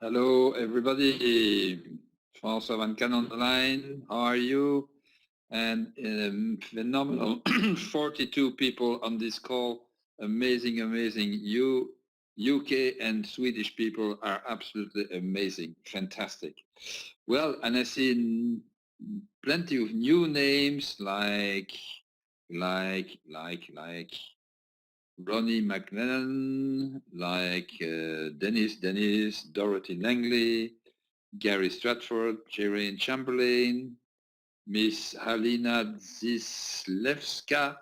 Hello, everybody. François Van Can on the line. How are you? And phenomenal 42 people on this call. Amazing, amazing. You, UK and Swedish people are absolutely amazing. Fantastic. Well, and I see plenty of new names like Ronnie McLennan, like Dennis, Dorothy Langley, Gary Stratford, Jeraine Chamberlain, Miss Halina Zislewska.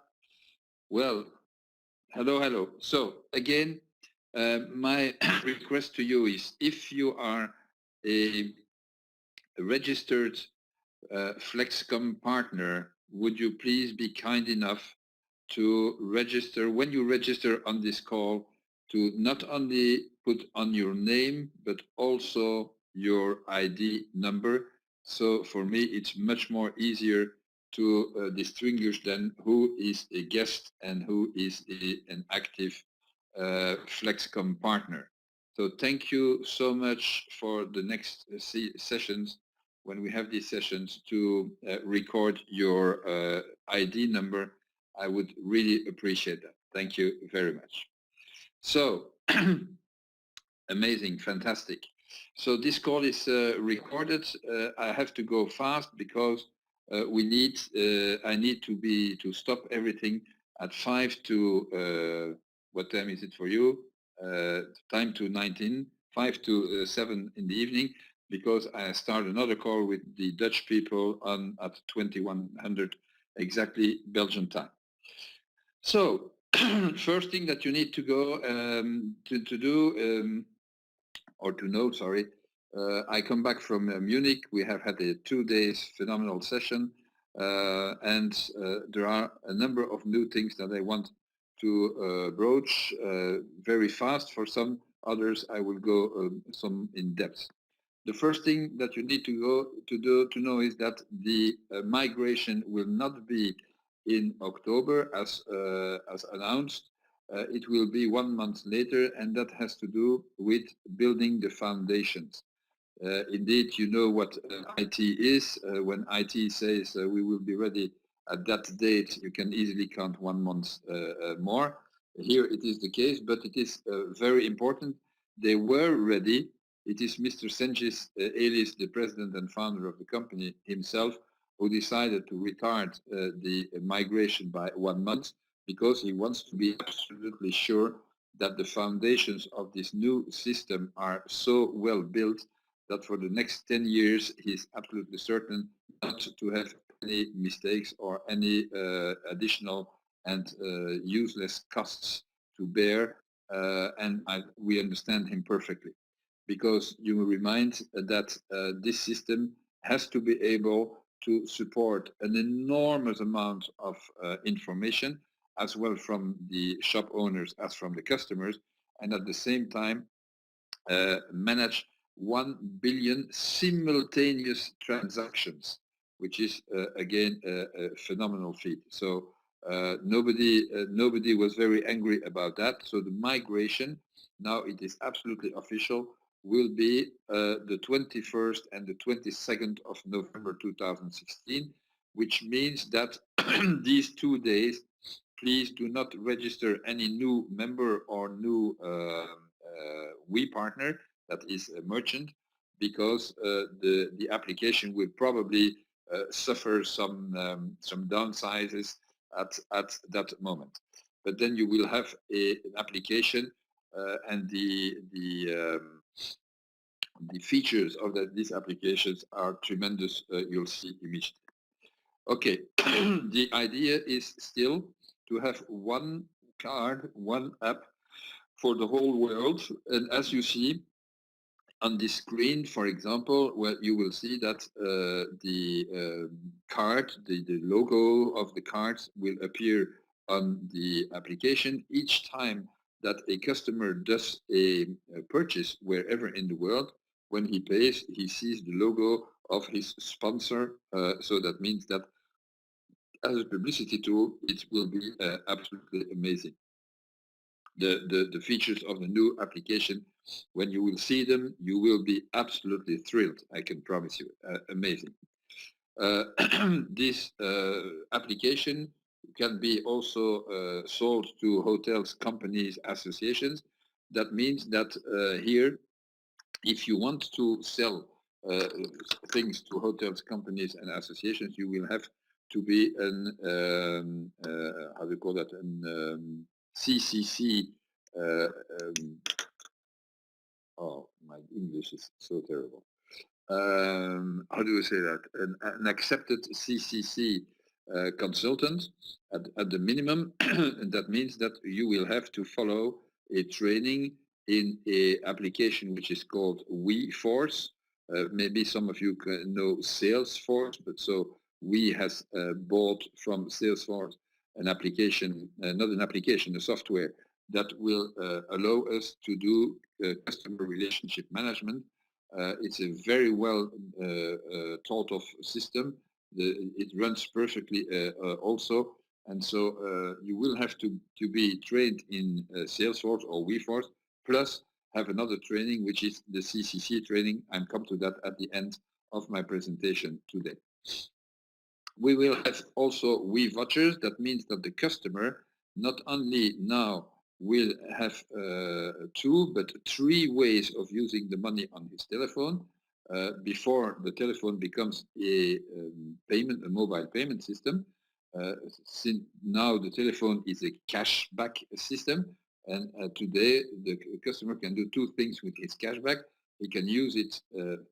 Well, hello. So again, my request to you is if you are a registered Flexcom partner, would you please be kind enough to register, when you register on this call, to not only put on your name, but also your ID number. So for me, it's much more easier to distinguish then who is a guest and who is an active Flexcom partner. So thank you so much for the next sessions, when we have these sessions, to record your ID number. I would really appreciate that. Thank you very much. So, amazing, fantastic. So this call is recorded. I have to go fast because I need to stop everything at 5 to, what time is it for you? Time to 19, 5 to 7 in the evening, because I start another call with the Dutch people on at 2100 exactly Belgian time. So first thing that you need to go to do, or to know, sorry, I come back from Munich. We have had a 2 days phenomenal session, and there are a number of new things that I want to broach very fast. For some others, I will go some in depth. The first thing that you need to know is that the migration will not be in October as announced. It will be 1 month later, and that has to do with building the foundations. Indeed, you know what IT is. When IT says we will be ready at that date, you can easily count 1 month more. Here it is the case, but it is very important. They were ready. It is Mr. Senjis Elis, the president and founder of the company himself, who decided to retard the migration by 1 month, because he wants to be absolutely sure that the foundations of this new system are so well built that for the next 10 years he's absolutely certain not to have any mistakes or any additional and useless costs to bear. We understand him perfectly, because you remind that this system has to be able to support an enormous amount of information, as well from the shop owners as from the customers, and at the same time manage 1 billion simultaneous transactions, which is again a phenomenal feat. So nobody was very angry about that. So the migration, now it is absolutely official, will be the 21st and the 22nd of November 2016, which means that these 2 days, please do not register any new member or new we partner that is a merchant, because the application will probably suffer some downsizes at that moment. But then you will have an application, and the features of these applications are tremendous. You'll see immediately. Okay, the idea is still to have one card, one app for the whole world. And as you see on this screen, for example, where you will see that the card, the logo of the cards will appear on the application each time that a customer does a purchase wherever in the world. When he pays, he sees the logo of his sponsor. So that means that as a publicity tool, it will be absolutely amazing. the features of the new application. When you will see them, you will be absolutely thrilled, I can promise you. Amazing. This application can be also sold to hotels, companies, associations. That means that here, if you want to sell uh, things to hotels, companies, and associations, you will have to be an how do you call that? An CCC. Uh, um, oh, my English is so terrible. How do you say that? An accepted CCC consultant at the minimum, and that means that you will have to follow a training in a application which is called WeForce. Maybe some of you know Salesforce, but so We has bought from Salesforce an application, not an application, a software that will allow us to do customer relationship management. It's a very well thought of system. It runs perfectly also. And so you will have to be trained in Salesforce or WeForce, plus have another training, which is the CCC training. I'll come to that at the end of my presentation today. We will have also vouchers. That means that the customer not only now will have two, but three ways of using the money on his telephone before the telephone becomes a payment, a mobile payment system. Since now the telephone is a cashback system, and today the customer can do two things with his cashback. He can use it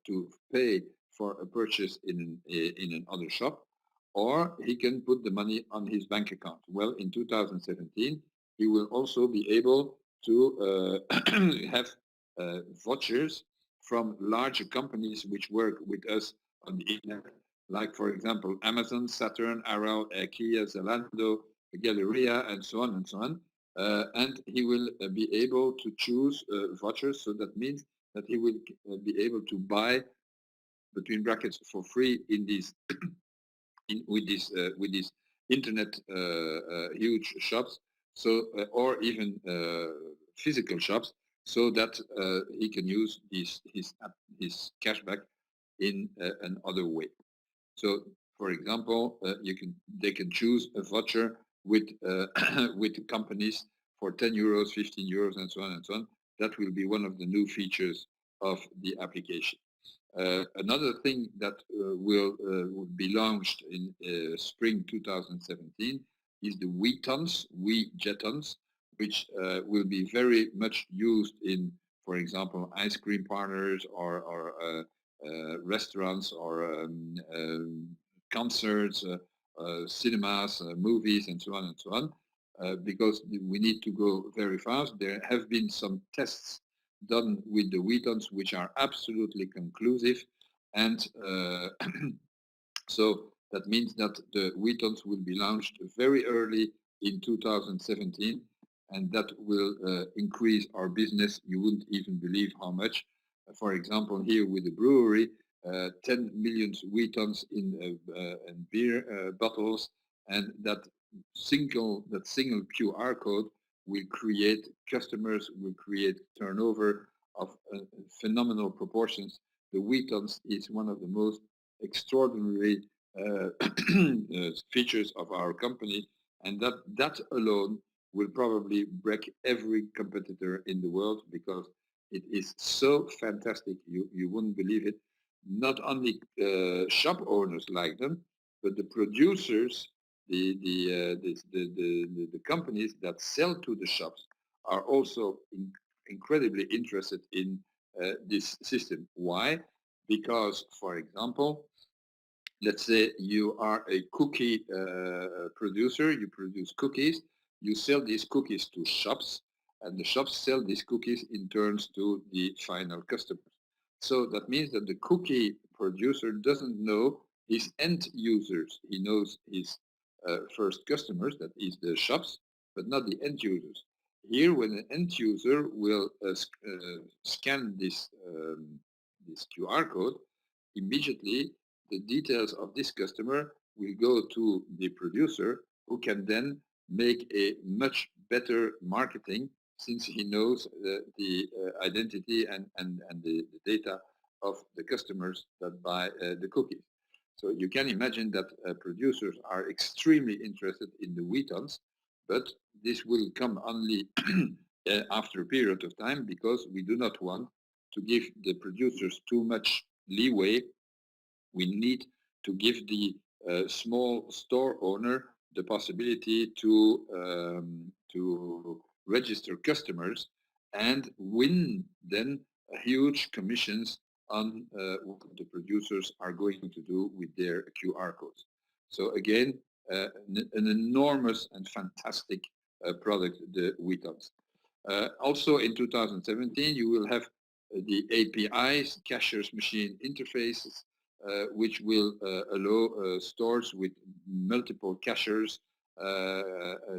to pay for a purchase in another shop, or he can put the money on his bank account. Well, in 2017, he will also be able to have vouchers from larger companies which work with us on the internet, like, for example, Amazon, Saturn, Aral, IKEA, Zalando, Galleria, and so on and so on. And he will be able to choose vouchers. So that means that he will be able to buy, between brackets, for free in these with these internet huge shops, so or even physical shops, so that he can use his cashback in another way. So, for example, they can choose a voucher with with companies for 10 euros, 15 euros, and so on and so on. That will be one of the new features of the application. Another thing that will be launched in spring 2017 is the WeTons, WeJetons, which will be very much used in, for example, ice cream parlors or restaurants or concerts, cinemas, movies, and so on and so on, because we need to go very fast. There have been some tests done with the WeTons which are absolutely conclusive, and so that means that the WeTons will be launched very early in 2017, and that will increase our business. You wouldn't even believe how much. For example, here with the brewery, 10 million WeTons in beer bottles, and that single QR code will create customers, will create turnover of phenomenal proportions. The WeTons is one of the most extraordinary features of our company, and that alone will probably break every competitor in the world, because it is so fantastic. You wouldn't believe it. Not only shop owners like them, but the producers, the companies that sell to the shops are also incredibly interested in this system. Why? Because, for example, let's say you are a cookie producer, you produce cookies, you sell these cookies to shops, and the shops sell these cookies in turns to the final customers. So that means that the cookie producer doesn't know his end users. He knows his first customers, that is the shops, but not the end users. Here, when an end user will scan this QR code, immediately the details of this customer will go to the producer, who can then make a much better marketing, since he knows the identity and the data of the customers that buy the cookies. So you can imagine that producers are extremely interested in the weetons, but this will come only after a period of time, because we do not want to give the producers too much leeway. We need to give the small store owner the possibility to register customers and win then huge commissions on what the producers are going to do with their QR codes. So again, an enormous and fantastic product, the weetons. Also in 2017, you will have the APIs, cashier's machine interfaces, which will allow stores with multiple cashiers,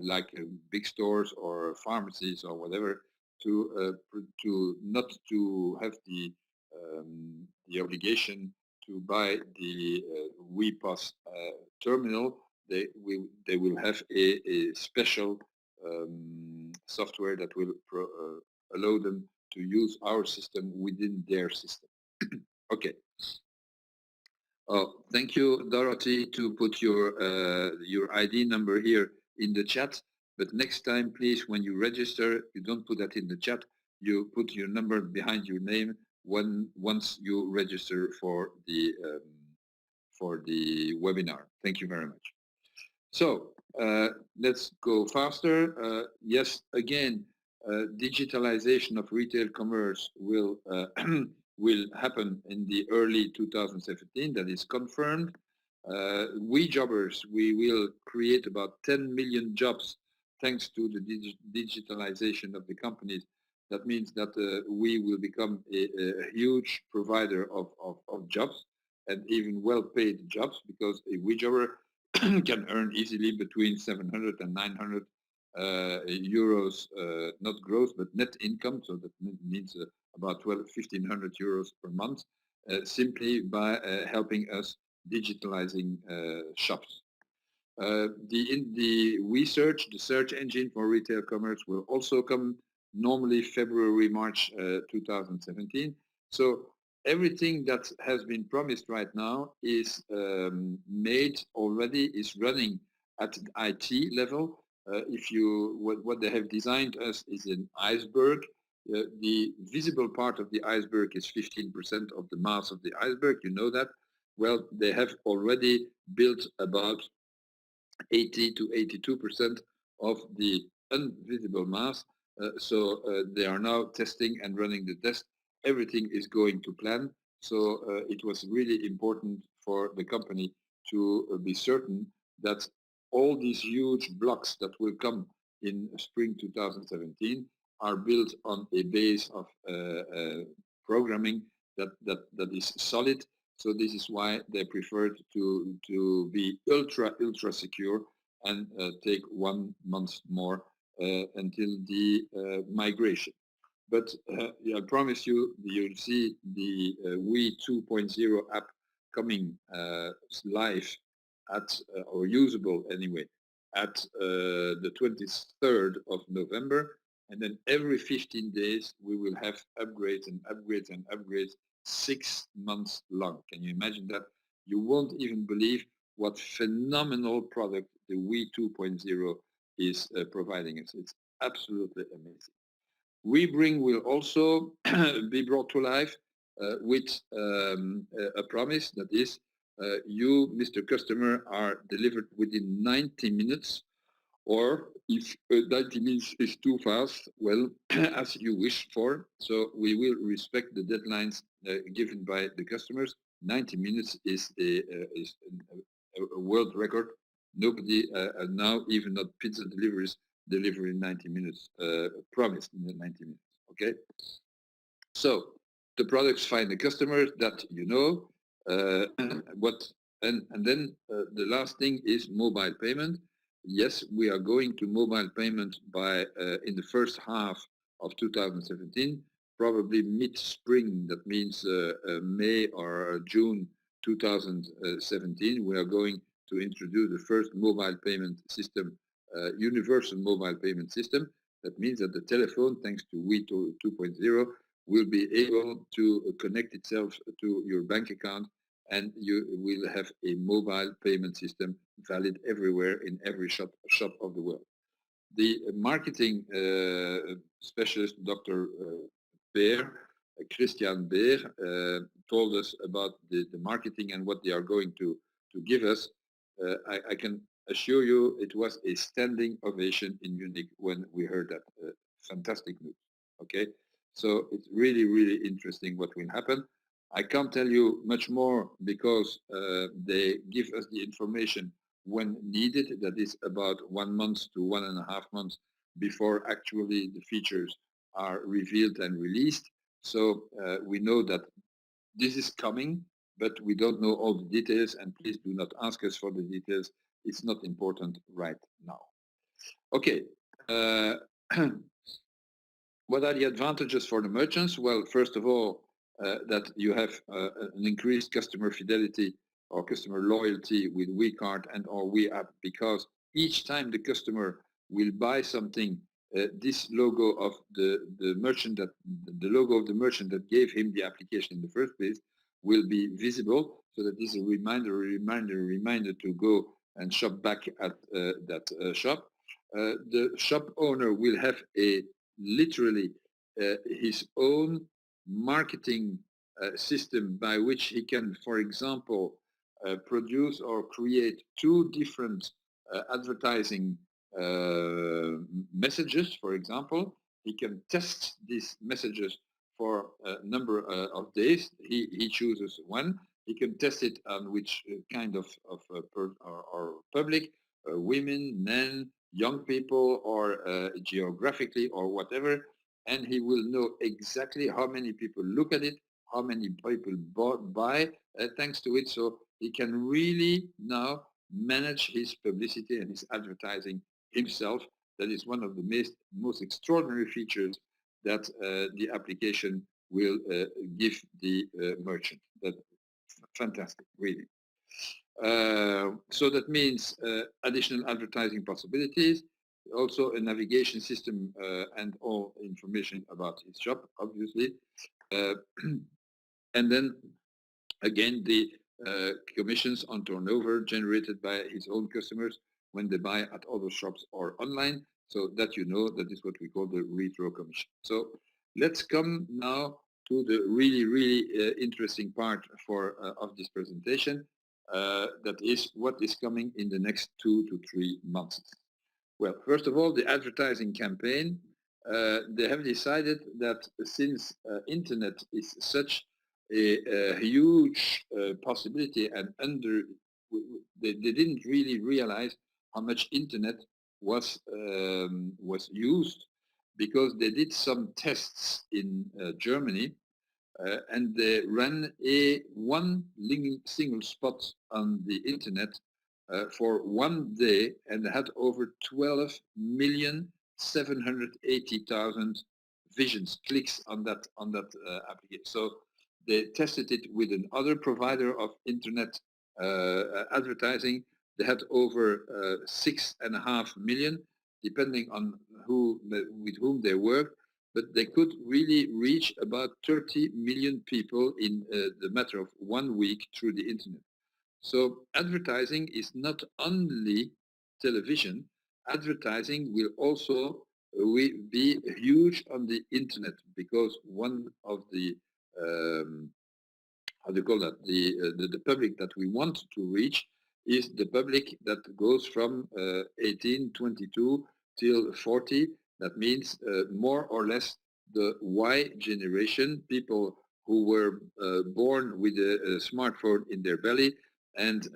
like big stores or pharmacies or whatever, to not to have the obligation to buy the WePOS terminal. They will have a special software that will allow them to use our system within their system. Okay. Oh, thank you, Dorothy, to put your ID number here in the chat. But next time, please, when you register, you don't put that in the chat. You put your number behind your name once you register for the webinar. Thank you very much. So let's go faster. Yes, again, digitalization of retail commerce will will happen in the early 2017. That is confirmed. We jobbers, we will create about 10 million jobs thanks to the digitalization of the companies. That means that we will become a huge provider of jobs, and even well-paid jobs, because a we jobber can earn easily between 700 and 900 euros, not gross, but net income. So that means about 1,500 euros per month, simply by helping us digitalizing shops. The research, the search engine for retail commerce will also come normally February, March 2017. So everything that has been promised right now is made already, is running at IT level. What they have designed us is an iceberg. The visible part of the iceberg is 15% of the mass of the iceberg, you know that. Well, they have already built about 80 to 82% of the invisible mass. So they are now testing and running the test. Everything is going to plan. So it was really important for the company to be certain that all these huge blocks that will come in spring 2017 are built on a base of programming that is solid. So this is why they preferred to be ultra secure and take 1 month more until the migration. But I promise you, you'll see the We 2.0 app coming live at, or usable anyway, at the 23rd of November. And then every 15 days, we will have upgrades and upgrades and upgrades, 6 months long. Can you imagine that? You won't even believe what phenomenal product the We 2.0 is providing us. It's absolutely amazing. WeBring will also be brought to life with a promise that is, you, Mr. Customer, are delivered within 90 minutes, or if 90 minutes is too fast, well, as you wish for. So we will respect the deadlines given by the customers. 90 minutes is a world record. Nobody now, even not pizza deliveries, deliver in 90 minutes, promised in 90 minutes, okay? So the products find the customers that you know, and then the last thing is mobile payment. Yes, we are going to mobile payment by in the first half of 2017, probably mid-spring, that means May or June 2017, we are going to introduce the first mobile payment system, universal mobile payment system. That means that the telephone, thanks to We 2.0, will be able to connect itself to your bank account, and you will have a mobile payment system valid everywhere in every shop of the world. The marketing specialist, Dr. Beer, Christian Beer, told us about the marketing and what they are going to give us. I can assure you it was a standing ovation in Munich when we heard that. Fantastic news. Okay, so it's really, really interesting what will happen. I can't tell you much more because they give us the information when needed. That is about 1 month to 1.5 months before actually the features are revealed and released. So we know that this is coming, but we don't know all the details, and please do not ask us for the details. It's not important right now. Okay. What are the advantages for the merchants? Well, first of all, that you have an increased customer fidelity or customer loyalty with WeCard and or WeApp, because each time the customer will buy something, this logo of the merchant, that the logo of the merchant that gave him the application in the first place will be visible, so that this is a reminder to go and shop back at that shop. The shop owner will have a literally his own marketing system by which he can, for example, produce or create 2 different advertising messages, for example. He can test these messages for a number of days. He chooses one. He can test it on which kind of or public, women, men, young people, or geographically, or whatever, and he will know exactly how many people look at it, how many people buy thanks to it. So he can really now manage his publicity and his advertising himself. That is one of the most extraordinary features that the application will give the merchant. That's fantastic, really. So that means additional advertising possibilities, also a navigation system and all information about his shop, obviously. And then again, the commissions on turnover generated by his own customers when they buy at other shops or online, so that you know that is what we call the retro commission. So let's come now to the really, really interesting part of this presentation. That is what is coming in the next 2 to 3 months. Well, first of all, the advertising campaign. They have decided that since internet is such a huge possibility, and they didn't really realize how much internet was used, because they did some tests in Germany, and they ran one single spot on the internet for 1 day, and had over 12,780,000 visions, clicks on that application. So they tested it with another provider of internet advertising. They had over 6.5 million, depending on with whom they worked, but they could really reach about 30 million people in the matter of 1 week through the internet. So advertising is not only television. Advertising will also be huge on the internet, because one of the how do you call that, the public that we want to reach is the public that goes from 18, 22 till 40. That means more or less the Y generation, people who were born with a smartphone in their belly, and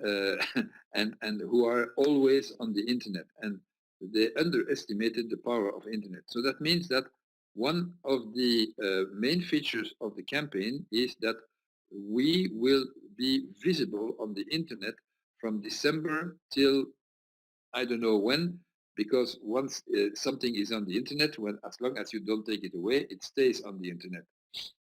and who are always on the internet, and they underestimated the power of internet. So that means that one of the main features of the campaign is that we will be visible on the internet from December till I don't know when, because once something is on the internet, as long as you don't take it away, it stays on the internet.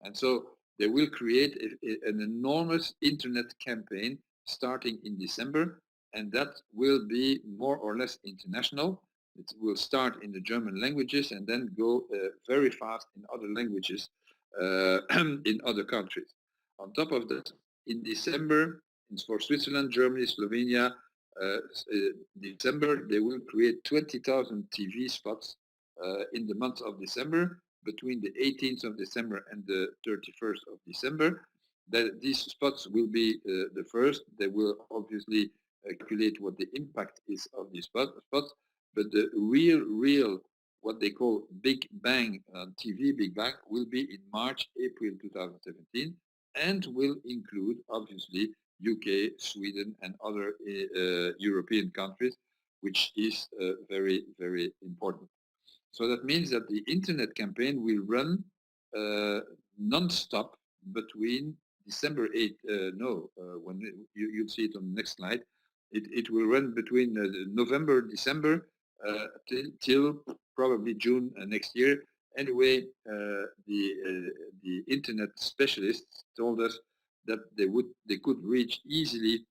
And so they will create an enormous internet campaign starting in December, and that will be more or less international. It will start in the German languages and then go very fast in other languages in other countries. On top of that, in December, for Switzerland, Germany, Slovenia, December, they will create 20,000 TV spots in the month of December, between the 18th of December and the 31st of December. That these spots will be the first. They will obviously calculate what the impact is of these spots, but the real, what they call Big Bang TV, Big Bang, will be in March, April 2017, and will include, obviously, UK, Sweden, and other European countries, which is very, very important. So that means that the internet campaign will run non-stop between December 8, when you'll see it on the next slide. It will run between November, December, till probably June next year. Anyway, the internet specialists told us that they could reach easily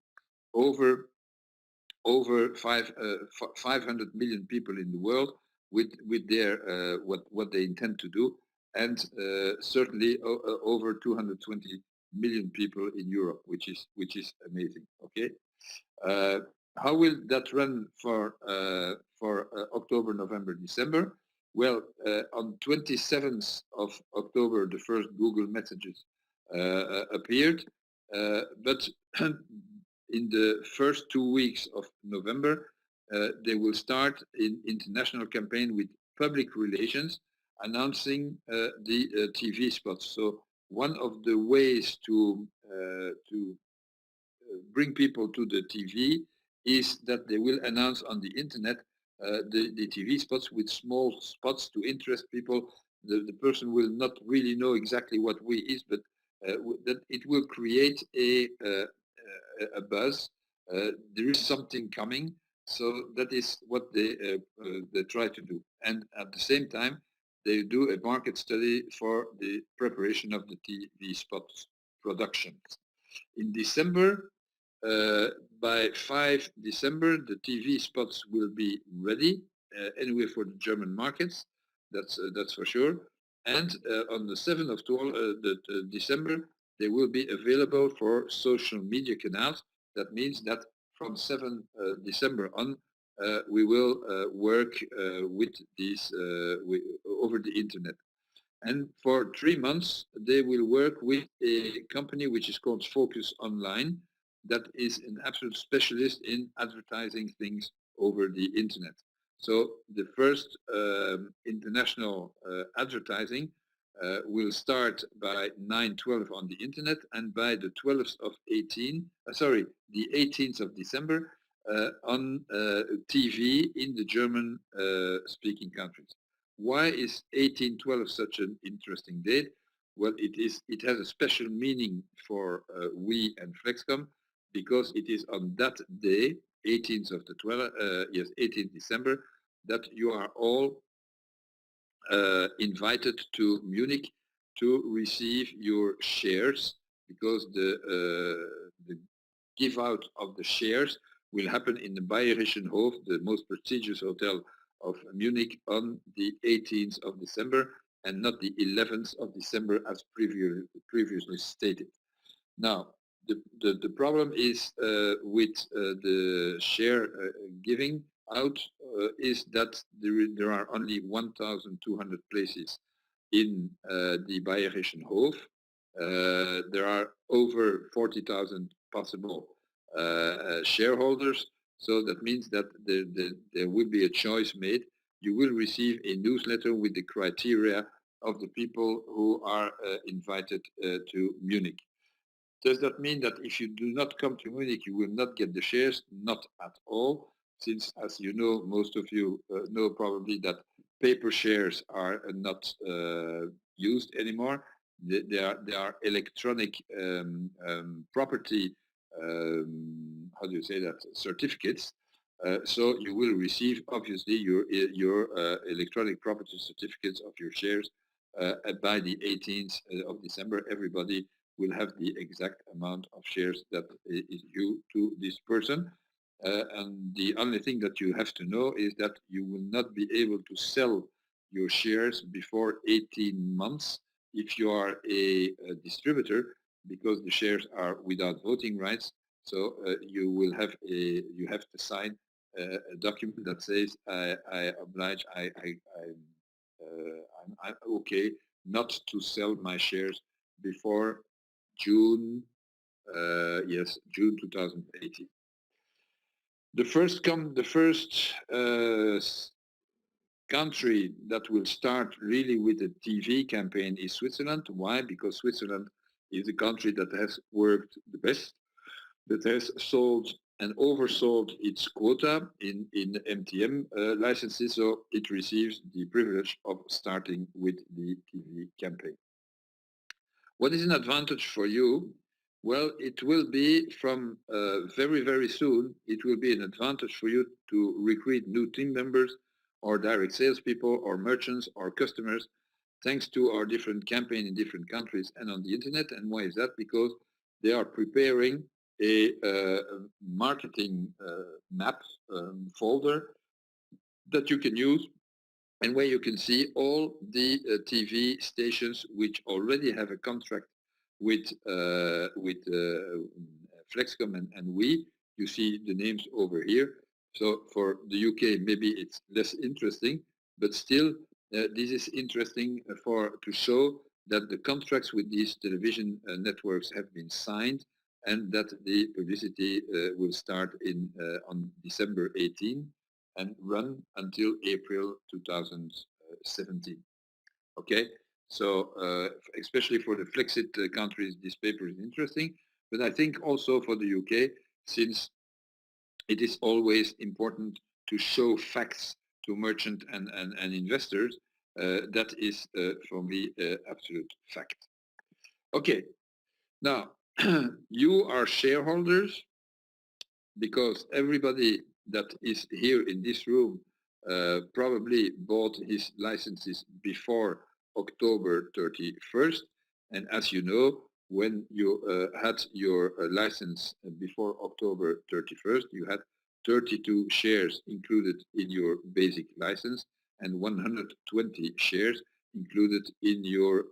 over 500 million people in the world with their what they intend to do, and certainly over 220 million people in Europe, which is amazing. Okay, how will that run for October, November, December? Well, on 27th of October, the first Google messages appeared, but in the first 2 weeks of November, they will start an international campaign with public relations announcing the TV spots. So one of the ways to bring people to the TV is that they will announce on the internet the TV spots with small spots to interest people. The person will not really know exactly what we is, but that it will create a buzz. There is something coming, so that is what they try to do. And at the same time, they do a market study for the preparation of the TV spots productions. In December, by 5 December, the TV spots will be ready, anyway, for the German markets. That's for sure. And on the 7th of December, they will be available for social media canals. That means that from 7 December on, we will work with these over the internet. And for 3 months, they will work with a company which is called Focus Online, that is an absolute specialist in advertising things over the internet. So the first international advertising will start by 9/12 on the internet, and by the 12th of the 18th of December on TV in the German speaking countries. Why is 18/12 such an interesting date? Well, it has a special meaning for we and Flexcom, because it is on that day, 18th of the 18th December, that you are all invited to Munich to receive your shares, because the give out of the shares will happen in the Bayerischen Hof, the most prestigious hotel of Munich, on the 18th of December, and not the 11th of December as previously stated. Now, the problem is with the share giving out is that there are only 1,200 places in the Bayerischen Hof. There are over 40,000 possible shareholders, so that means that there will be a choice made. You will receive a newsletter with the criteria of the people who are invited to Munich. Does that mean that if you do not come to Munich, you will not get the shares? Not at all, since, as you know, most of you know probably that paper shares are not used anymore. They are electronic property, how do you say that, certificates. So you will receive, obviously, your electronic property certificates of your shares by the 18th of December. Everybody will have the exact amount of shares that is due to this person. and the only thing that you have to know is that you will not be able to sell your shares before 18 months if you are a distributor, because the shares are without voting rights. So you have to sign a document that says I oblige, I'm okay not to sell my shares before June, June 2018. The first country that will start really with a TV campaign is Switzerland. Why? Because Switzerland is the country that has worked the best, that has sold and oversold its quota in MTM licenses, so it receives the privilege of starting with the TV campaign. What is an advantage for you? Well, it will be from very, very soon, it will be an advantage for you to recruit new team members or direct salespeople or merchants or customers, thanks to our different campaign in different countries and on the internet. And why is that? Because they are preparing a marketing map folder that you can use, and where you can see all the TV stations which already have a contract with Flexcom and we. You see the names over here. So for the UK, maybe it's less interesting, but still, this is interesting to show that the contracts with these television networks have been signed, and that the publicity will start on December 18 and run until April 2017. Okay, so especially for the Flexit countries, this paper is interesting, but I think also for the UK, since it is always important to show facts to merchant and investors, that is for me absolute fact. Okay, now you are shareholders, because everybody that is here in this room probably bought his licenses before October 31st. And as you know, when you had your license before October 31st, you had 32 shares included in your basic license and 120 shares included in your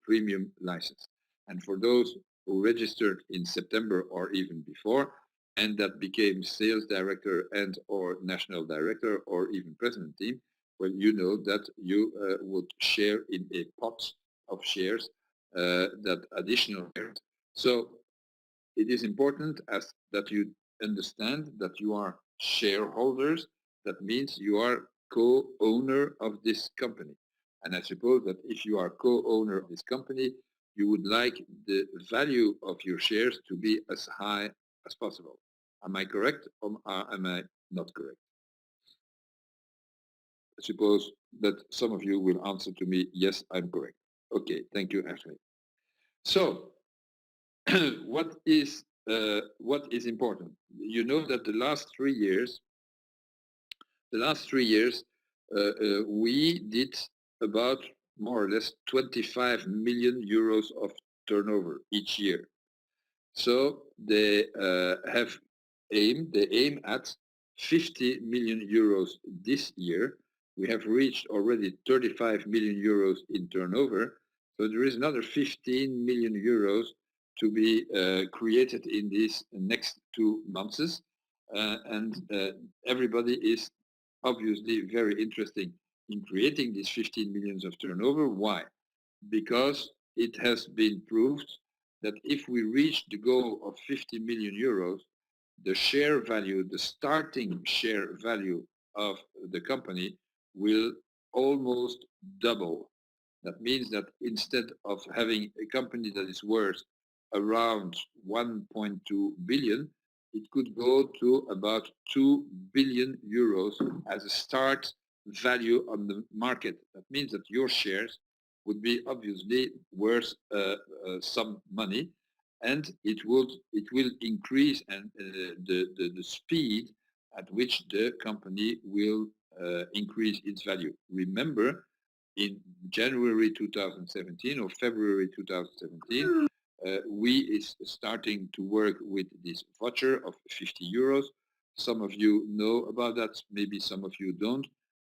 premium license. And for those who registered in September or even before, and that became sales director and or national director or even president team, well, you know that you would share in a pot of shares, that additional shares. So it is important that you understand that you are shareholders. That means you are co-owner of this company. And I suppose that if you are co-owner of this company, you would like the value of your shares to be as high as possible. Am I correct or am I not correct? I suppose that some of you will answer to me, yes, I'm correct. Okay, thank you, Ashley. So what is important? You know that the last 3 years, we did about more or less 25 million euros of turnover each year. So they aim at 50 million euros this year. We have reached already 35 million euros in turnover. So there is another 15 million euros to be created in these next 2 months. And everybody is obviously very interested in creating these 15 millions of turnover. Why? Because it has been proved that if we reach the goal of 50 million euros, the share value, the starting share value of the company will almost double. That means that instead of having a company that is worth around 1.2 billion, it could go to about 2 billion euros as a start value on the market. That means that your shares would be obviously worth some money, and it will increase and the speed at which the company will increase its value. Remember, in January 2017 or February 2017, we is starting to work with this voucher of 50 euros, Some of you know about that, maybe some of you don't.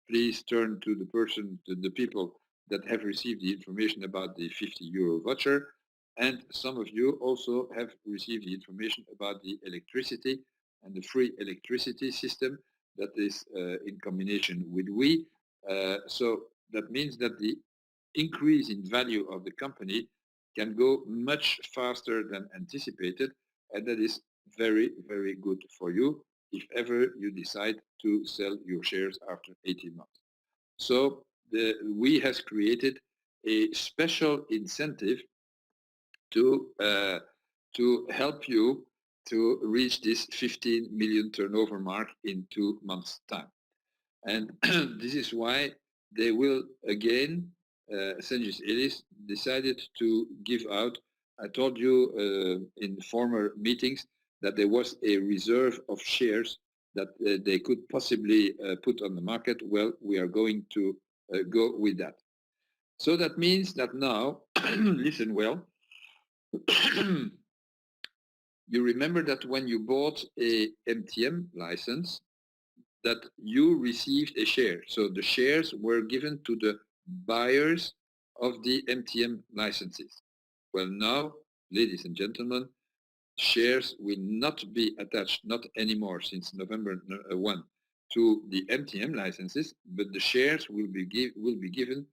Please turn to the people that have received the information about the 50 euro voucher. And some of you also have received the information about the electricity and the free electricity system that is in combination with we. So that means that the increase in value of the company can go much faster than anticipated, and that is very, very good for you if ever you decide to sell your shares after 18 months. So we has created a special incentive to help you to reach this 15 million turnover mark in 2 months' time. And this is why they will again, Sengis Elis decided to give out, I told you in former meetings that there was a reserve of shares that they could possibly put on the market. Well, we are going to go with that. So that means that now, listen well, you remember that when you bought a MTM license, that you received a share. So the shares were given to the buyers of the MTM licenses. Well, now, ladies and gentlemen, shares will not be attached, not anymore since November 1, to the MTM licenses, but the shares will be given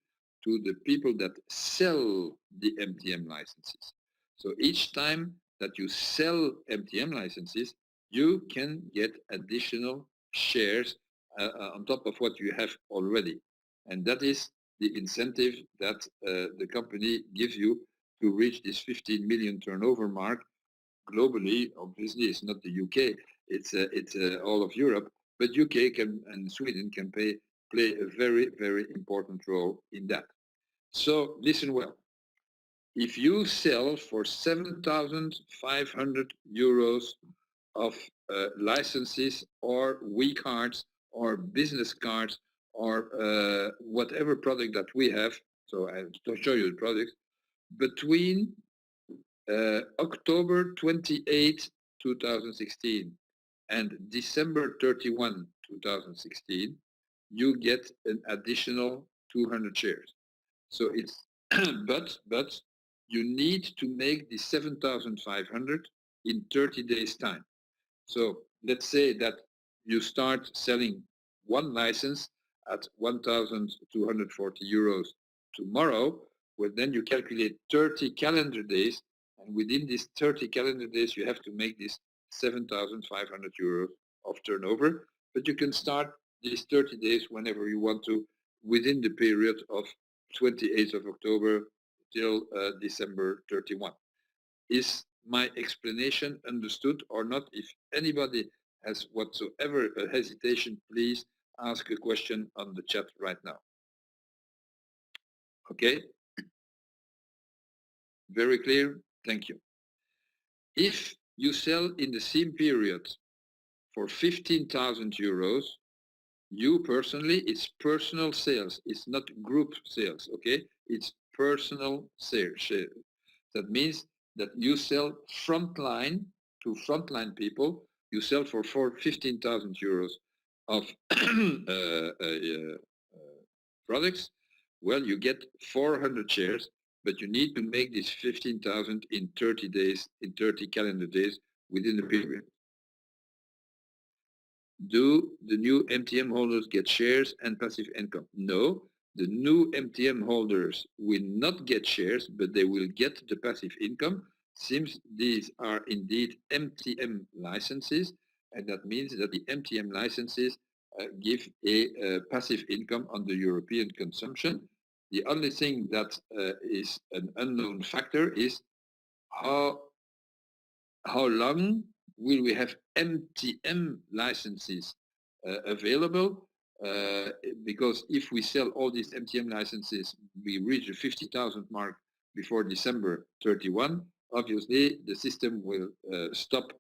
to the people that sell the MTM licenses. So each time that you sell MTM licenses, you can get additional shares on top of what you have already. And that is the incentive that the company gives you to reach this 15 million turnover mark globally. Obviously, it's not the UK, it's all of Europe, but UK and Sweden can play a very, very important role in that. So listen well. If you sell for 7,500 euros of licenses or cards or business cards or whatever product that we have, so I'll show you the products, between October 28, 2016 and December 31, 2016, you get an additional 200 shares. So it's, but you need to make the 7,500 in 30 days time. So let's say that you start selling one license at 1,240 euros tomorrow. Well, then you calculate 30 calendar days, and within these 30 calendar days, you have to make this 7,500 euros of turnover. But you can start these 30 days whenever you want to, within the period of 28th of October till December 31. Is my explanation understood or not? If anybody has whatsoever a hesitation, please ask a question on the chat right now. Okay? Very clear? Thank you. If you sell in the same period for 15,000 euros, you personally, it's personal sales. It's not group sales, okay? It's personal sales. That means that you sell frontline to frontline people. You sell for 15,000 euros of products. Well, you get 400 shares, but you need to make this 15,000 in 30 days, in 30 calendar days within the period. Do the new MTM holders get shares and passive income? No, the new MTM holders will not get shares, but they will get the passive income, since these are indeed MTM licenses, and that means that the MTM licenses give a passive income on the European consumption. The only thing that is an unknown factor is how long will we have MTM licenses available? Because if we sell all these MTM licenses, we reach the 50,000 mark before December 31. Obviously, the system will stop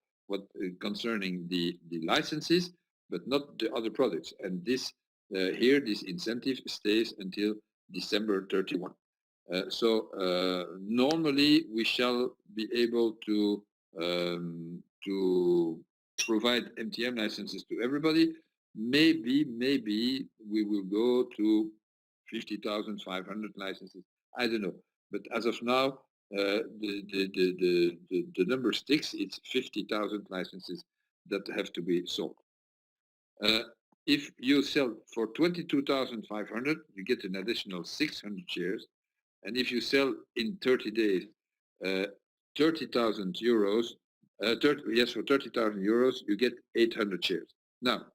concerning the licenses, but not the other products. And this this incentive stays until December 31. So normally we shall be able to provide MTM licenses to everybody. Maybe we will go to 50,500 licenses. I don't know. But as of now, the number sticks. It's 50,000 licenses that have to be sold. If you sell for 22,500, you get an additional 600 shares. And if you sell in 30 days, 30,000 euros, for 30,000 euros, you get 800 shares. Now,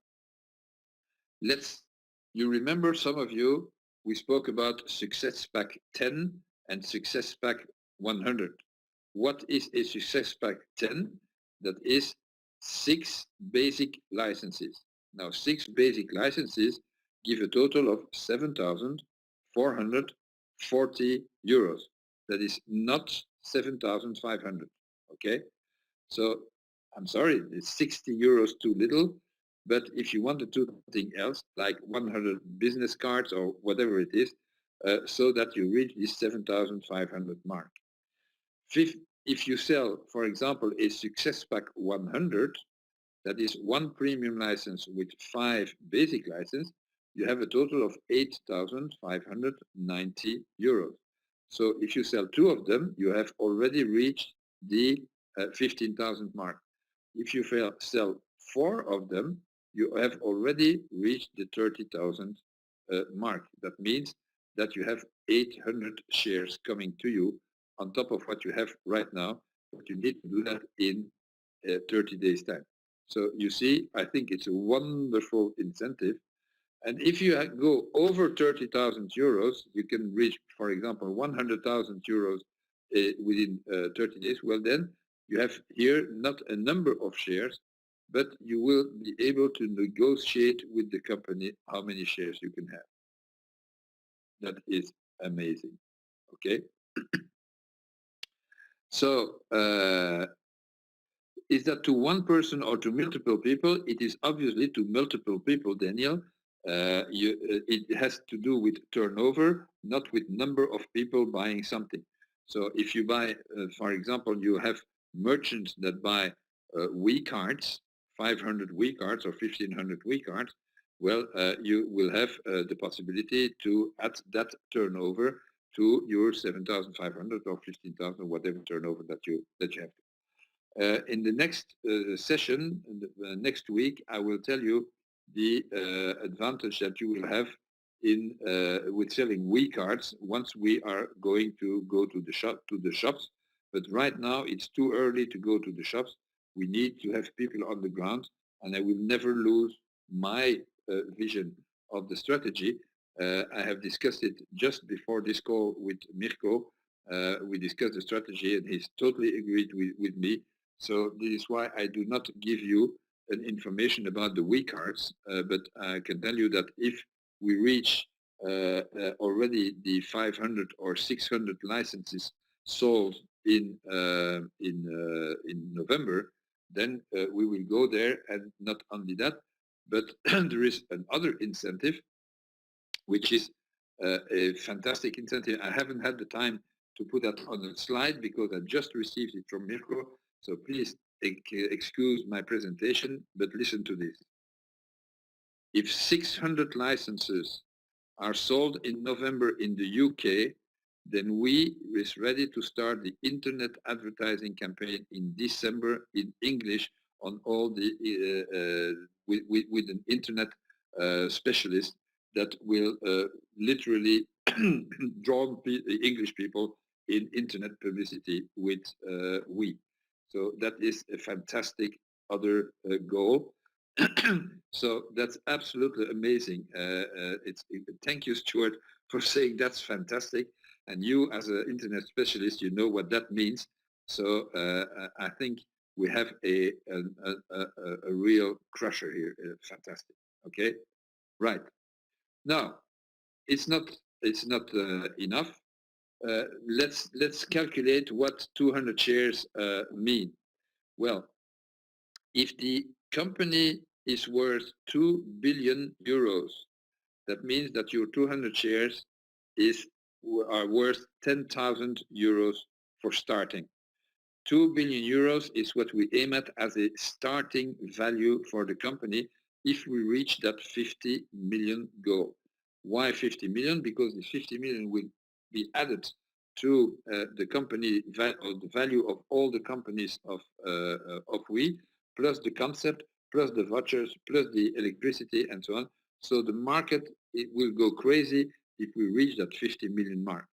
you remember, some of you, we spoke about Success Pack 10 and Success Pack 100. What is a Success Pack 10? That is 6 basic licenses. Now, 6 basic licenses give a total of 7,440 euros. That is not 7,500, okay? So, I'm sorry, it's 60 euros too little, but if you want to do something else, like 100 business cards or whatever it is, so that you reach this 7,500 mark. If you sell, for example, a Success Pack 100, that is 1 premium license with 5 basic license, you have a total of 8,590 euros. So if you sell 2 of them, you have already reached the 15,000 mark. If you sell 4 of them, you have already reached the 30,000 mark. That means that you have 800 shares coming to you on top of what you have right now, but you need to do that in 30 days time. So you see, I think it's a wonderful incentive. And if you go over 30,000 euros, you can reach, for example, 100,000 euros within 30 days. Well, then you have here not a number of shares, but you will be able to negotiate with the company how many shares you can have. That is amazing. Okay. So is that to one person or to multiple people? It is obviously to multiple people, Daniel. It has to do with turnover, not with number of people buying something. So if you buy, for example, you have merchants that buy weeCards, 500 weeCards or 1,500 weeCards, well, you will have the possibility to add that turnover to your 7,500 or 15,000, whatever turnover that you have. In the next session, next week, I will tell you the advantage that you will have in with selling weeCards once we are going to go to the shops. But right now, it's too early to go to the shops. We need to have people on the ground, and I will never lose my vision of the strategy. I have discussed it just before this call with Mirko. We discussed the strategy, and he's totally agreed with me. So this is why I do not give you an information about the weeCards, but I can tell you that if we reach already the 500 or 600 licenses sold in November, then we will go there. And not only that, but there is another incentive, which is a fantastic incentive. I haven't had the time to put that on the slide because I just received it from Mirko. So please excuse my presentation, but listen to this. If 600 licenses are sold in November in the UK, then we is ready to start the internet advertising campaign in December in English on all the with an internet specialist that will literally draw English people in internet publicity with we. So that is a fantastic other goal. So that's absolutely amazing. Thank you, Stuart, for saying that's fantastic. And you, as an internet specialist, you know what that means. So I think we have a real crusher here. Fantastic. Okay, right. Now, it's not enough. Let's calculate what 200 shares mean. Well, if the company is worth 2 billion euros, that means that your 200 shares are worth 10,000 euros for starting. 2 billion euros is what we aim at as a starting value for the company if we reach that 50 million goal. Why 50 million? Because the 50 million will be added to the company or the value of all the companies of we, plus the concept, plus the vouchers, plus the electricity and so on. So the market, it will go crazy if we reach that 50 million mark.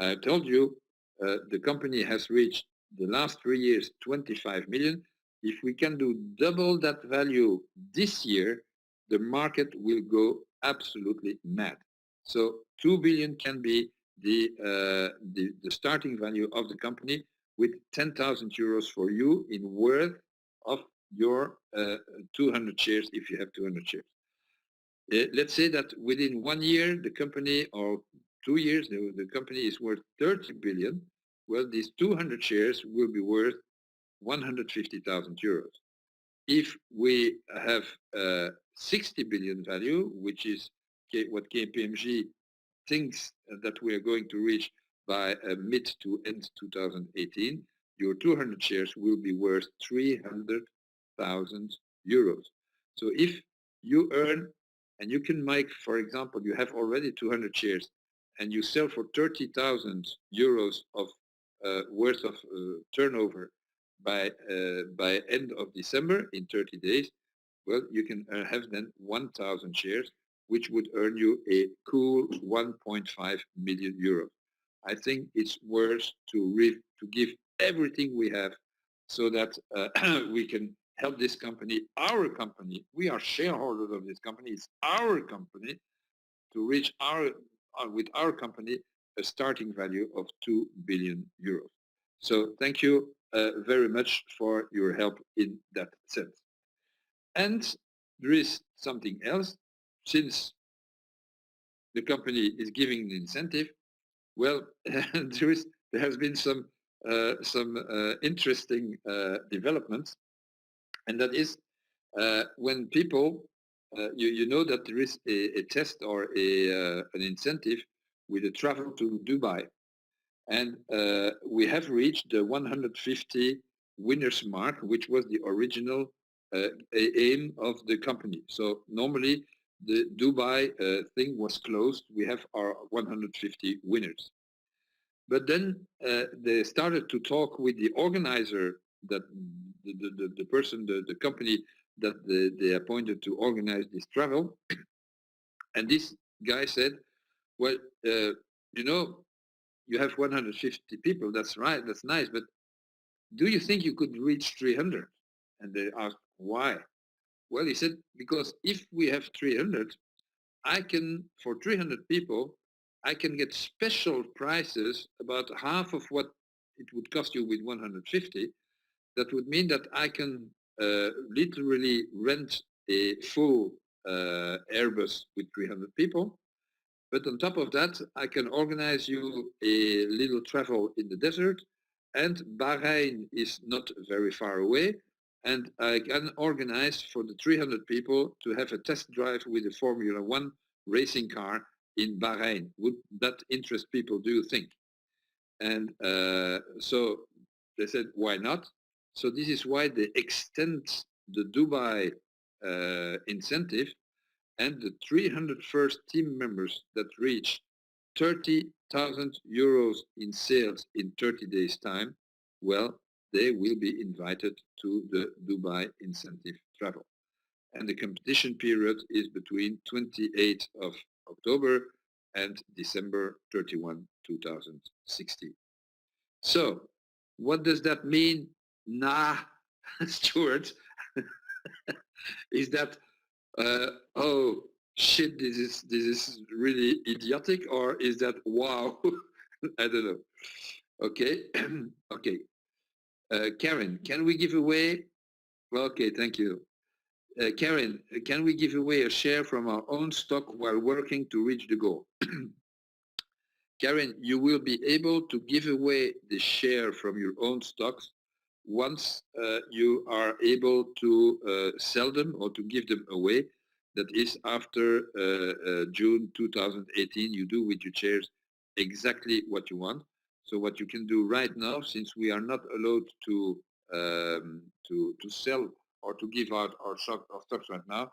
I told you the company has reached the last 3 years 25 million. If we can do double that value this year, the market will go absolutely mad. So 2 billion can be the starting value of the company, with 10,000 euros for you in worth of your 200 shares if you have 200 shares. Let's say that within 1 year, the company, or 2 years, the company is worth 30 billion. Well, these 200 shares will be worth 150,000 euros. If we have 60 billion value, which is what KPMG thinks that we are going to reach by mid to end 2018, your 200 shares will be worth 300,000 euros. So if you earn, and you can make, for example, you have already 200 shares, and you sell for 30,000 euros of worth of turnover by end of December in 30 days, well, you can have then 1,000 shares, which would earn you a cool 1.5 million euros. I think it's worth to give everything we have so that we can help this company, our company. We are shareholders of this company. It's our company to reach with our company a starting value of 2 billion euros. So thank you very much for your help in that sense. And there is something else. Since the company is giving the incentive, well, there has been some interesting developments, and that is when people, you know that there is a test or an incentive with a travel to Dubai, and we have reached the 150 winners mark, which was the original aim of the company. So normally the Dubai thing was closed. We have our 150 winners. But then they started to talk with the organizer, that the person, the company that they appointed to organize this travel. And this guy said, well, you know, you have 150 people, that's right, that's nice, but do you think you could reach 300? And they asked, why? Well, he said, because if we have 300, I can, for 300 people, I can get special prices about half of what it would cost you with 150. That would mean that I can literally rent a full Airbus with 300 people. But on top of that, I can organize you a little travel in the desert, and Bahrain is not very far away, and I can organize for the 300 people to have a test drive with a Formula One racing car in Bahrain. Would that interest people, do you think? And so they said, why not? So this is why they extend the Dubai incentive, and the 300 first team members that reach 30,000 euros in sales in 30 days time, well, they will be invited to the Dubai incentive travel. And the competition period is between 28th of October and December 31, 2016. So what does that mean? Nah, Stuart, is that oh shit, this is really idiotic, or is that wow? I don't know. Okay, okay. Karen, can we give away? Well, okay, thank you. Karen, can we give away a share from our own stock while working to reach the goal? Karen, you will be able to give away the share from your own stocks once you are able to sell them or to give them away. That is after June 2018, you do with your shares exactly what you want. So what you can do right now, since we are not allowed to sell or to give out our stocks right now,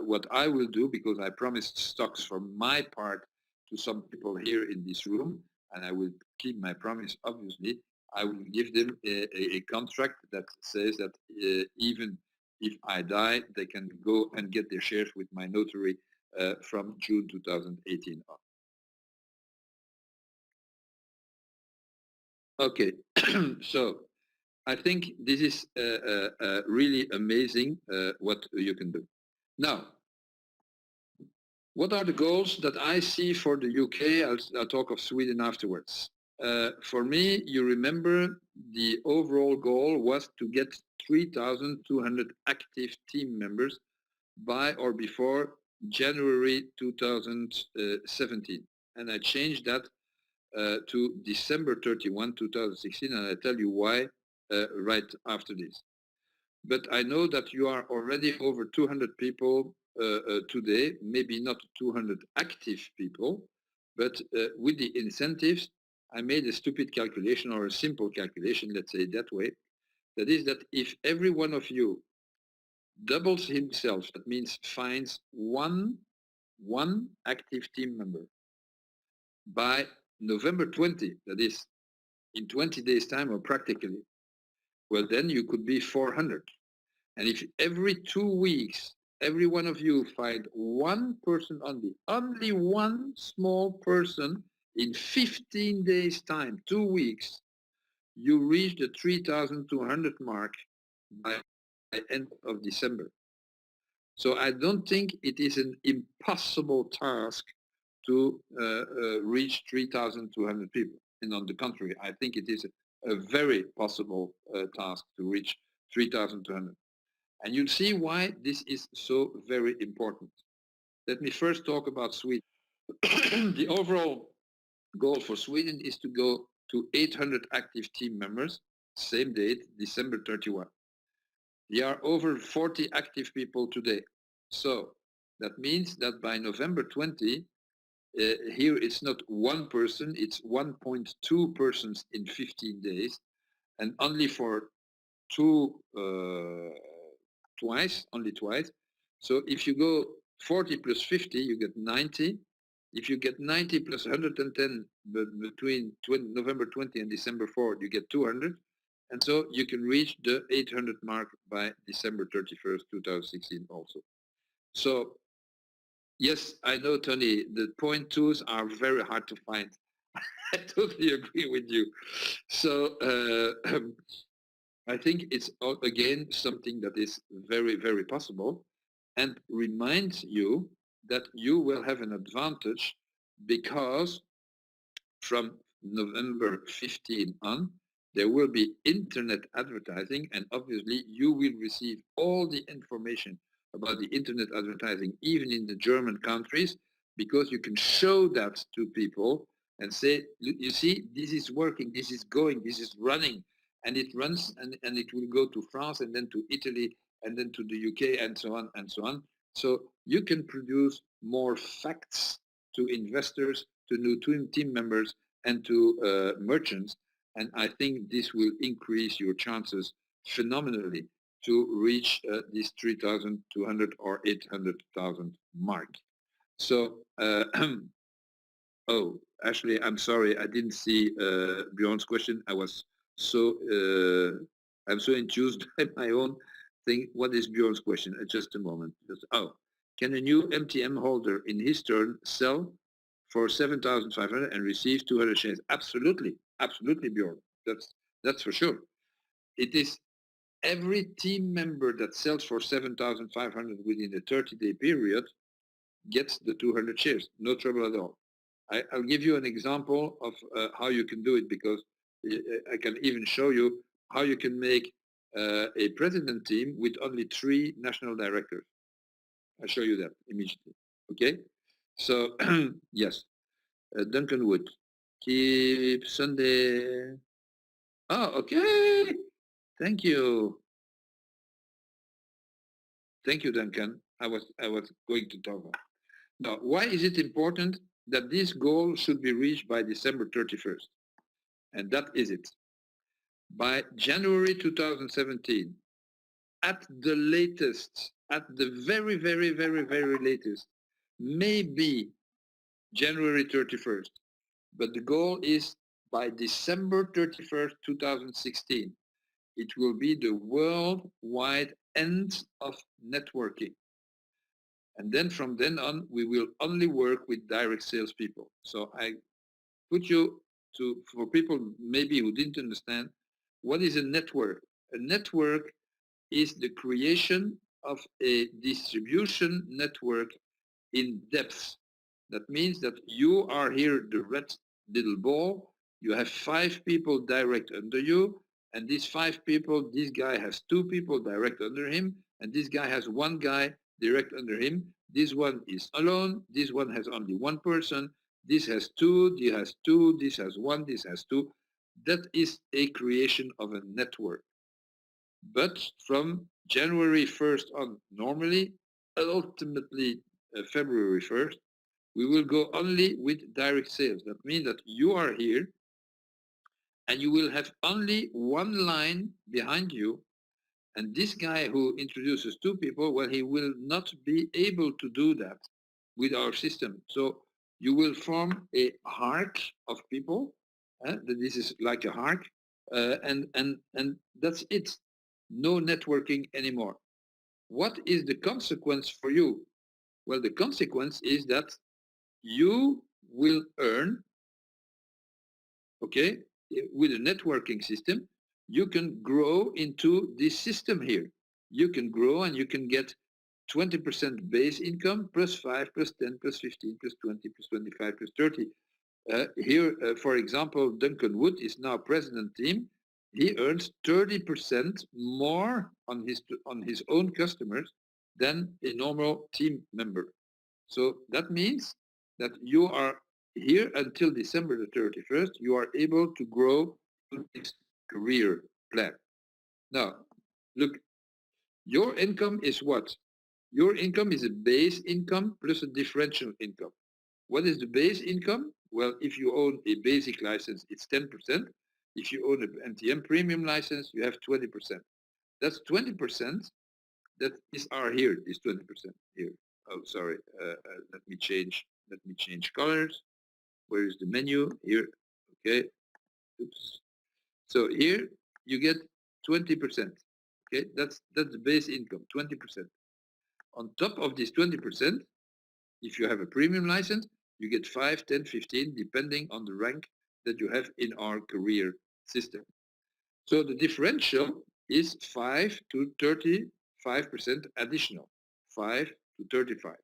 what I will do, because I promised stocks from my part to some people here in this room, and I will keep my promise, obviously, I will give them a contract that says that even if I die, they can go and get their shares with my notary from June 2018 on. Okay, so I think this is really amazing what you can do. Now, what are the goals that I see for the UK? I'll talk of Sweden afterwards. For me, you remember the overall goal was to get 3,200 active team members by or before January 2017. And I changed that to December 31, 2016, and I tell you why right after this. But I know that you are already over 200 people today, maybe not 200 active people, but with the incentives, I made a stupid calculation or a simple calculation, let's say it that way. That is that if every one of you doubles himself, that means finds one active team member by November 20, that is in 20 days time or practically, well, then you could be 400. And if every 2 weeks, every one of you find one person only one small person in 15 days time, 2 weeks, you reach the 3,200 mark by end of December. So I don't think it is an impossible task to reach 3,200 people. And on the contrary, I think it is a very possible task to reach 3,200. And you'll see why this is so very important. Let me first talk about Sweden. The overall goal for Sweden is to go to 800 active team members, same date, December 31. There are over 40 active people today. So that means that by November 20, here it's not one person, it's 1.2 persons in 15 days, and only for only twice. So if you go 40 plus 50, you get 90. If you get 90 plus 110 between November 20 and December 4, you get 200. And so you can reach the 800 mark by December 31st, 2016 also. So yes, I know, Tony, the point twos are very hard to find. I totally agree with you. So I think it's, again, something that is very, very possible, and reminds you that you will have an advantage because from November 15 on, there will be internet advertising, and obviously you will receive all the information about the internet advertising, even in the German countries, because you can show that to people and say, you see, this is working, this is going, this is running, and it runs, and it will go to France and then to Italy and then to the UK and so on and so on. So you can produce more facts to investors, to new team members, and to merchants. And I think this will increase your chances phenomenally to reach this 3,200 or 800,000 mark. So, oh, Ashley, I'm sorry, I didn't see Bjorn's question. I'm so enthused by my own thing. What is Bjorn's question? Just a moment. Can a new MTM holder in his turn sell for 7,500 and receive 200 shares? Absolutely, absolutely, Bjorn. That's for sure. It is every team member that sells for 7,500 within a 30-day period gets the 200 shares. No trouble at all. I'll give you an example of how you can do it, because I can even show you how you can make a president team with only 3 national directors. I'll show you that immediately. Okay? So, yes. Duncan Wood. Keep Sunday. Oh, okay. Thank you. Thank you, Duncan. I was going to talk about. Now, why is it important that this goal should be reached by December 31st? And that is it. By January 2017, at the latest, at the very, very, very, very latest, maybe January 31st, but the goal is by December 31st, 2016, it will be the worldwide end of networking. And then from then on, we will only work with direct salespeople. So I put you to, for people maybe who didn't understand, what is a network? A network is the creation of a distribution network in depth. That means that you are here, the red little ball, you have 5 people direct under you, and these 5 people, this guy has 2 people direct under him, and this guy has 1 guy direct under him. This one is alone, this one has only 1 person, this has 2, this has 2, this has 1, this has 2. That is a creation of a network. But from January 1st on, normally, ultimately February 1st, we will go only with direct sales. That means that you are here and you will have only 1 line behind you. And this guy who introduces 2 people, well, he will not be able to do that with our system. So you will form a arc of people. This is like a arc, and that's it. No networking anymore. What is the consequence for you? Well, the consequence is that you will earn, okay, with a networking system, you can grow into this system here. You can grow and you can get 20% base income plus 5 plus 10 plus 15 plus 20 plus 25 plus 30. Here, for example, Duncan Wood is now president team. He earns 30% more on his own customers than a normal team member. So that means that you are here until December the 31st, you are able to grow this career plan. Now, look, your income is what? Your income is a base income plus a differential income. What is the base income? Well, if you own a basic license, it's 10%. If you own an MTM premium license, you have 20%. That's 20%. That is our here, is 20% here. Oh, sorry. Let me change colors. Where is the menu? Here. Okay. Oops. So here you get 20%. Okay, that's the base income, 20%. On top of this 20%, if you have a premium license, you get 5, 10, 15, depending on the rank that you have in our career system. So the differential is 5 to 35% additional, 5 to 35.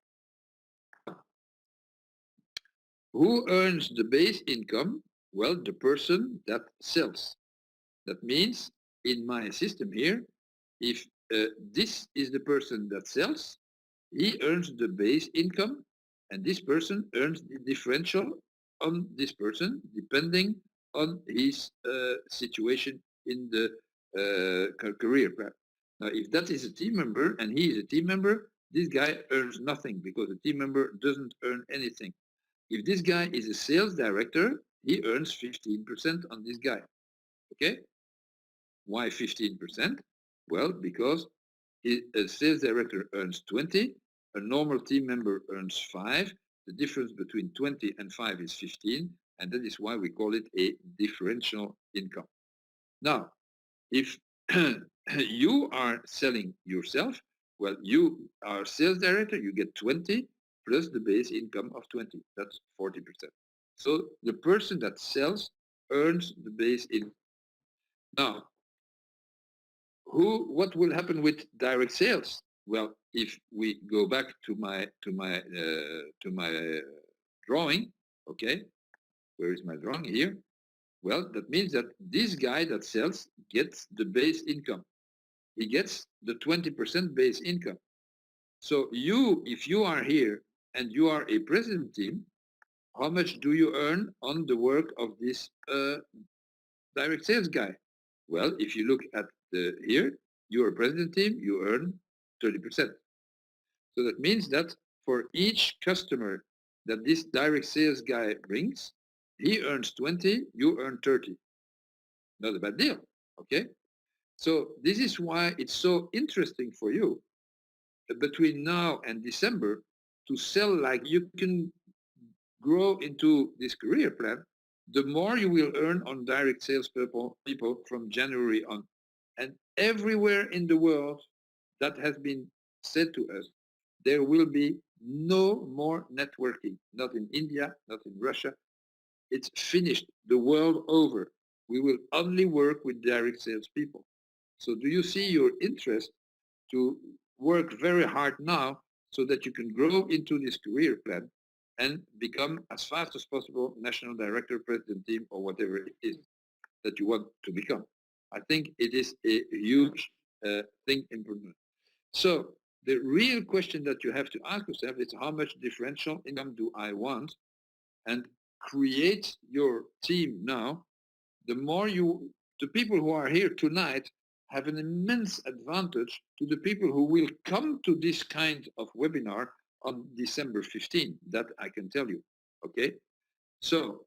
Who earns the base income? Well, the person that sells. That means in my system here, if this is the person that sells, he earns the base income, and this person earns the differential on this person, depending on his situation in the career path. Now, if that is a team member and he is a team member, this guy earns nothing because the team member doesn't earn anything. If this guy is a sales director, he earns 15% on this guy. Okay? Why 15%? Well, because a sales director earns 20, a normal team member earns 5. The difference between 20 and 5 is 15, and that is why we call it a differential income. Now, if you are selling yourself, well, you are sales director, you get 20 plus the base income of 20. That's 40%. So the person that sells earns the base income. Now, what will happen with direct sales? Well, if we go back to my drawing, okay, where is my drawing? Here. Well, that means that this guy that sells gets the base income. He gets the 20% base income. So if you are here and you are a president team, how much do you earn on the work of this direct sales guy? Well, if you look at here, you're a president team, you earn 30%. So that means that for each customer that this direct sales guy brings, he earns 20, you earn 30. not a bad deal. Okay, so this is why it's so interesting for you between now and December to sell like you can grow into this career plan. The more you will earn on direct sales people from January on. And everywhere in the world that has been said to us, there will be no more networking, not in India, not in Russia. It's finished the world over. We will only work with direct sales people. So do you see your interest to work very hard now so that you can grow into this career plan and become as fast as possible national director, president team, or whatever it is that you want to become? I think it is a huge thing improvement. So the real question that you have to ask yourself is how much differential income do I want? And create your team now. The more the people who are here tonight have an immense advantage to the people who will come to this kind of webinar on December 15. That I can tell you. Okay. So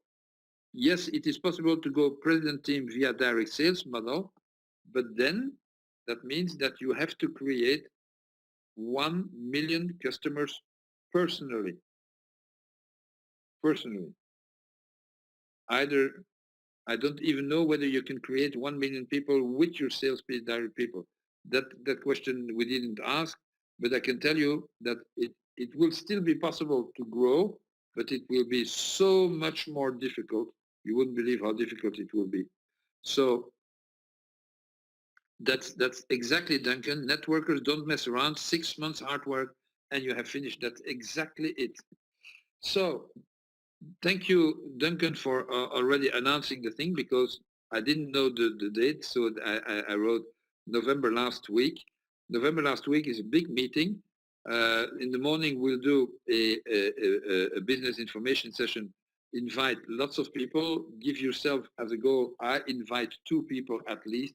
yes, it is possible to go president team via direct sales model, but then that means that you have to create 1 million customers personally. Personally. Either I don't even know whether you can create 1 million people with your sales pitch direct people. That question we didn't ask, but I can tell you that it will still be possible to grow, but it will be so much more difficult. You wouldn't believe how difficult it will be. So that's exactly, Duncan. Networkers don't mess around. 6 months hard work and you have finished. That's exactly it. So thank you, Duncan, for already announcing the thing, because I didn't know the date, so I wrote November last week. November last week is a big meeting. In the morning, we'll do a business information session, invite lots of people, give yourself as a goal, I invite 2 people at least,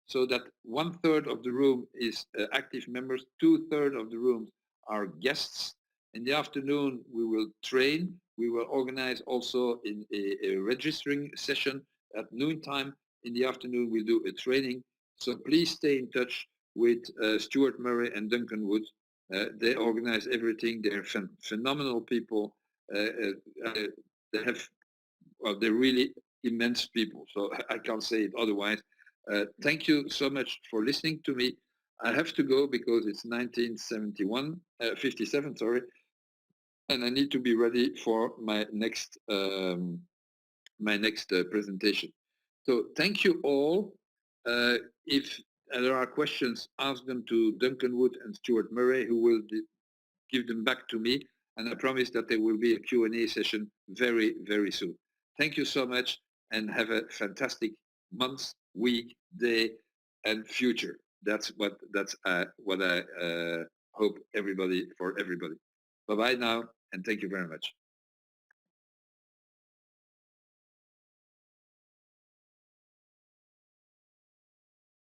so that 1/3 of the room is active members, 2/3 of the rooms are guests. In the afternoon, we will train. We will organize also in a registering session at noontime. In the afternoon, we'll do a training. So please stay in touch with Stuart Murray and Duncan Wood. They organize everything. They're phenomenal people. They have, well, they're really immense people. So I can't say it otherwise. Thank you so much for listening to me. I have to go because it's 57, sorry, and I need to be ready for my next presentation. So thank you all. If there are questions, ask them to Duncan Wood and Stuart Murray, who will give them back to me. And I promise that there will be a Q&A session very, very soon. Thank you so much and have a fantastic month, week, day, and future. That's what I hope for everybody. Bye-bye now, and thank you very much.